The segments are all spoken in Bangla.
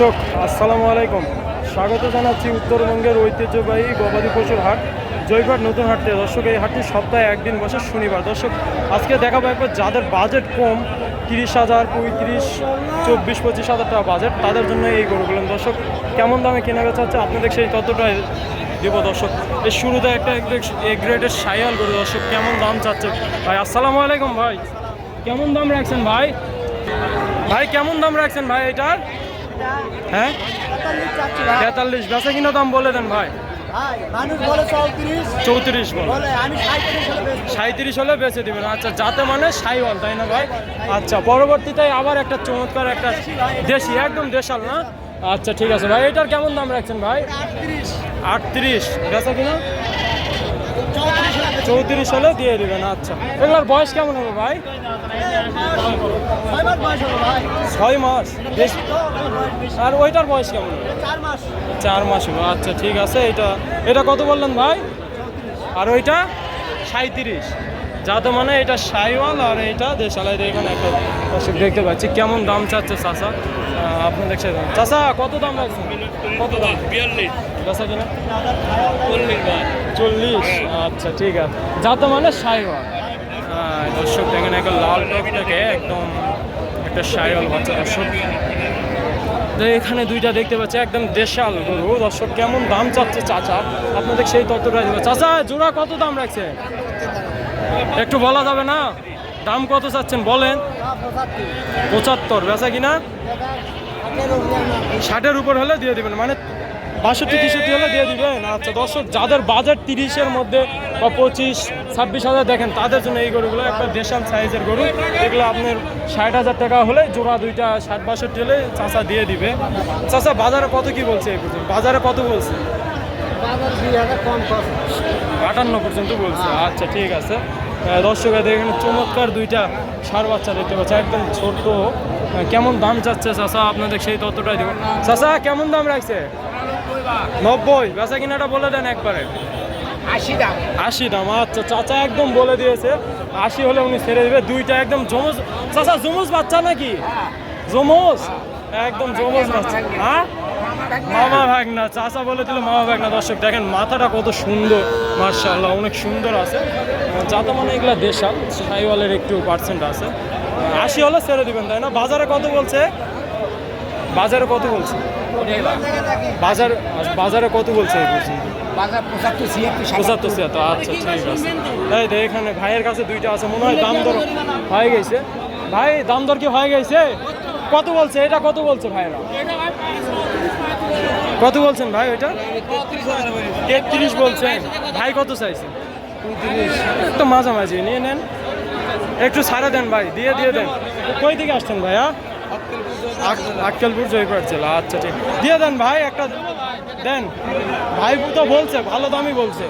দর্শক আসসালামু আলাইকুম, স্বাগত জানাচ্ছি উত্তরবঙ্গের ঐতিহ্যবাহী গবাদি পশুর হাট জয়ঘাট নতুন হাট থেকে। দর্শক এই হাটটি সপ্তাহে একদিন বসে শনিবার। দর্শক আজকে দেখাবো একবার যাদের বাজেট কম 30,000, 35, 24, 25,000 টাকা বাজেট, তাদের জন্য এই গরুগুলো। দর্শক কেমন দামে কেনা বেচা হচ্ছে আপনাদের সেই ততটাই দেবো। দর্শক এই শুরুতে একটা এ গ্রেডের সাইয়াল গরু। দর্শক কেমন দাম চাচ্ছে ভাই? আসসালামু আলাইকুম ভাই, কেমন দাম রাখছেন ভাই? ভাই কেমন দাম রাখছেন ভাই এটার? হ্যাঁ 43। বেচা কিনা দাম বলে দেন ভাই। 34 বলে, 37 হলে বেচে দিবেন। আচ্ছা, যাতে মানে সাইওয়াল, তাই না ভাই? আচ্ছা, পরবর্তীতে আবার একটা চমৎকার একটা দেশি, একদম দেশাল না? আচ্ছা ঠিক আছে ভাই, এটার কেমন দাম রাখছেন ভাই? 38। বেচা কিনা 34 হলে দিয়ে দিবেন। আচ্ছা, এগুলোর বয়স কেমন হবে ভাই? 6 মাস। আর ওইটার বয়স কেমন হবে? 4 মাস হবে। আচ্ছা ঠিক আছে, এটা কত বললেন ভাই? আর ওইটা 37। যাতে মানে এটা সাইওয়াল আর এটা দেশালাই। এখানে একটা দর্শক দেখতে পাচ্ছি কেমন দাম চাচ্ছে চাচা, আপনি দেখছেন। চাচা কত দাম রাখছেন? কত দাম? 42। বেচা কিনা 40। আচ্ছা ঠিক আছে, যাতে মানে সাইওয়াল। দর্শক দেখেন একটা লাল টক থেকে একদম একটা সাইওয়াল বাচ্চা। দর্শক এখানে দুইটা দেখতে পাচ্ছি একদম দেশাল গরু। দর্শক কেমন দাম চাচ্ছে চাচা আপনাদের সেই তথ্যটা দেবো। চাচা জোড়া কত দাম রাখছে? একটু বলা যাবে না? দাম কত চাচ্ছেন বলেন? 75। বেচা কিনা 60-এর উপর হলে দিয়ে দিবেন, মানে 62-63 হলে দিয়ে দিবেন। আচ্ছা দর্শক, যাদের বাজেট 30-এর মধ্যে বা 25-26,000 দেখেন, তাদের জন্য এই গরুগুলো একটা দেশাল সাইজের গরু। এগুলো আপনার 60,000 টাকা হলে জোড়া দুইটা 60-62 হলে চাচা দিয়ে দিবে। চাচা বাজারে কত কি বলছে? বাজারে কত বলছে? 58 পর্যন্ত বলছে। আচ্ছা ঠিক আছে দর্শক, এখানে চমৎকার দুইটা ষাঁড় বাচ্চা দেখতে পাচ্ছে, একদম ছোট। কেমন দাম চাচ্ছে চাচা আপনাদের সেই ততটাই দেবো। চাচা কেমন দাম রাখছে? 90। বেচা কিনাটা বলে দেন একবারে। 80 দাম। আচ্ছা, চাচা একদম বলে দিয়েছে 80 হলে উনি ছেড়ে দেবে। দুইটা একদম জমজ। চাচা জমজ বাচ্চা নাকি? জমজ, একদম জমজ বাচ্চা। হ্যাঁ মামা ভাগনা, চাচা বলে দিল মামা ভাগনা। দর্শক দেখেন মাথাটা কত সুন্দর, মার্শাল্লাহ অনেক সুন্দর আছে। যাতে মানে এগুলা দেশাল সাইওয়ালের একটু পার্সেন্ট আছে। 80 হলে ছেড়ে দিবেন, তাই না? বাজারে কত বলছে? বাজারে কত বলছে? বাজারে কত বলছে? 75-76। আচ্ছা ঠিক আছে। এই দেখ এখানে ভাইয়ের কাছে দুইটা আছে, মনে হয় দাম দর হয়ে গেছে। ভাই দাম দর কি হয়ে গেছে? কত বলছে এটা? কত বলছে ভাইরা? কত বলছেন ভাই ওইটা? 33 বলছেন। ভাই কত চাইছে? একটু মাঝামাঝি নিয়ে নেন, একটু ছাড়া দেন ভাই, দিয়ে দেন। কই দিকে আসছেন ভাইয়া? আক্কেলপুর জয়পুর জেলা। আচ্ছা ঠিক, দিয়ে দেন ভাই, একটা দেন। ভাই তো বলছে ভালো দামই বলছে।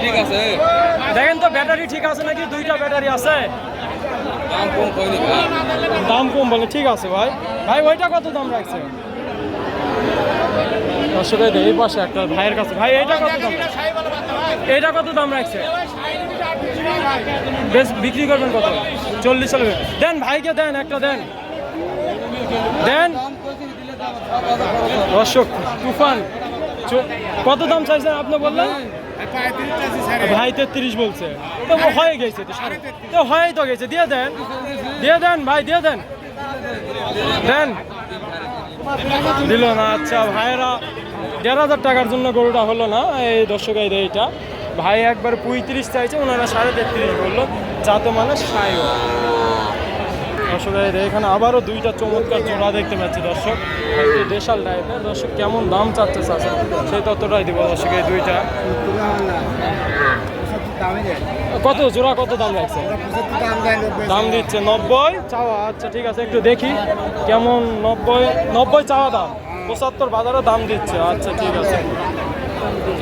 ঠিক আছে, দেখেন তো ব্যাটারি ঠিক আছে নাকি? দুইটা ব্যাটারি আছে, দাম কম বলে। ঠিক আছে ভাই। ভাই ওইটা কত দাম রাখছে? আসলে এই পাশে একটা ভাইয়ের কাছে। ভাই এইটা কত দাম? এইটা কত দাম রাখছে? বেশ বিক্রি করবেন কত? 40 চলবে। দেন ভাইকে দেন, একটা দেন। দর্শক তুফান কত দাম চাইছেন আপনি বললেন? ভাই 33 বলছে। তো হয়ে গেছে, তো হয়েই তো গেছে। দিয়ে দেন ভাই, দিয়ে দেন। দিল না। আচ্ছা ভাইয়েরা 1,500 টাকার জন্য গরুটা হলো না। এই দর্শক এইটা ভাই একবার 35 চাইছে, ওনারা 33.5 বললো, যাতে মানে সাইওয়াল। দর্শক এখানে আবারও দুইটা চমৎকার জোড়া দেখতে পাচ্ছি দর্শক, দেশাল টাইপের। দর্শক কেমন দাম চাচ্ছে চাচা সেই ততটাই দিব। দর্শক এই দুইটা কত জোড়া, কত দাম লাগছে? দাম দিচ্ছে 90 চাওয়া। আচ্ছা ঠিক আছে, একটু দেখি কেমন। 90 চাওয়া দাম, 75 বাজারে দাম দিচ্ছে। আচ্ছা ঠিক আছে,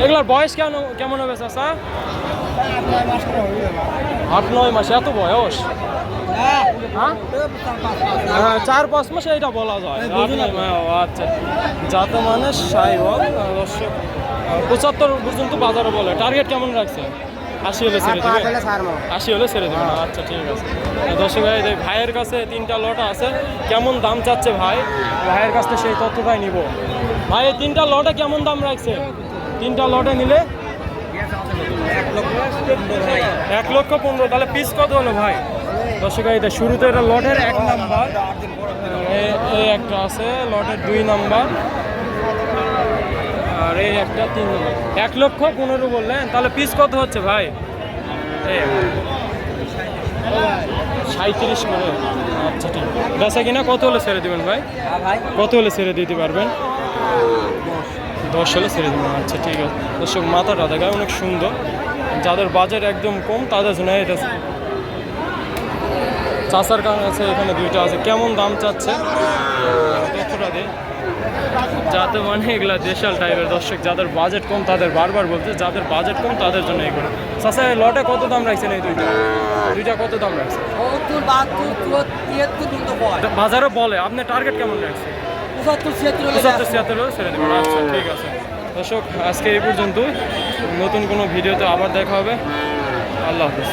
এগুলার বয়স কেমন হবে চাচা? 8-9 মাস। এত বয়স? হ্যাঁ 4-5 মাসে এটা বলা যায়। আচ্ছা, যাতে মানে সাইওয়াল। দর্শক 75 পর্যন্ত বাজারে বলে। টার্গেট কেমন রাখছে? 80 হলে ছেড়ে পাঁচ দেবে হলে ছাড়বো। 80 হলে ছেড়ে দেবেন আচ্ছা ঠিক আছে। দর্শক ভাই এই ভাইয়ের কাছে 3টা লট আছে, কেমন দাম চাচ্ছে ভাই, ভাইয়ের কাছ থেকে সেই তথ্যটাই নিব। ভাই এই 3টা লটে কেমন দাম রাখছে? 3টা লটে নিলে 1,15,000। তাহলে পিস কত হলো ভাই? দর্শক ভাই এটা শুরুতে এটা লটের 1 নাম্বার, এই একটা আছে লটের 2 নাম্বার, আর এই একটা 3 নাম্বার। 1,15,000 বললেন, তাহলে পিস কত হচ্ছে ভাই? এই 37 করে। আচ্ছা ঠিক, বেচা কিনা কত হলে ছেড়ে দেবেন ভাই? কত হলে ছেড়ে দিতে পারবেন? 10 হলে ছেড়ে দেবেন আচ্ছা ঠিক আছে। দর্শক মাথাটা দেখায় অনেক সুন্দর, যাদের বাজেট একদম কম তাদের জন্য এটা। চাষার কারণ আছে এখানে 2টা আছে, কেমন দাম চাচ্ছে তথ্যটা দিয়ে, যাতে মানে এগুলা দেশাল টাইপের। দর্শক যাদের বাজেট কম তাদের বারবার বলছে, যাদের বাজেট কম তাদের জন্য এগুলো। চাষা লটে কত দাম রাখছেন এই 2টা কত দাম রাখছে? বাজারে বলে, আপনি টার্গেট কেমন রাখছে? 75-76 ছেড়ে দেবেন আচ্ছা ঠিক আছে। দর্শক আজকে এই পর্যন্তই, নতুন কোনো ভিডিওতে আবার দেখা হবে। আল্লাহ হাফেজ।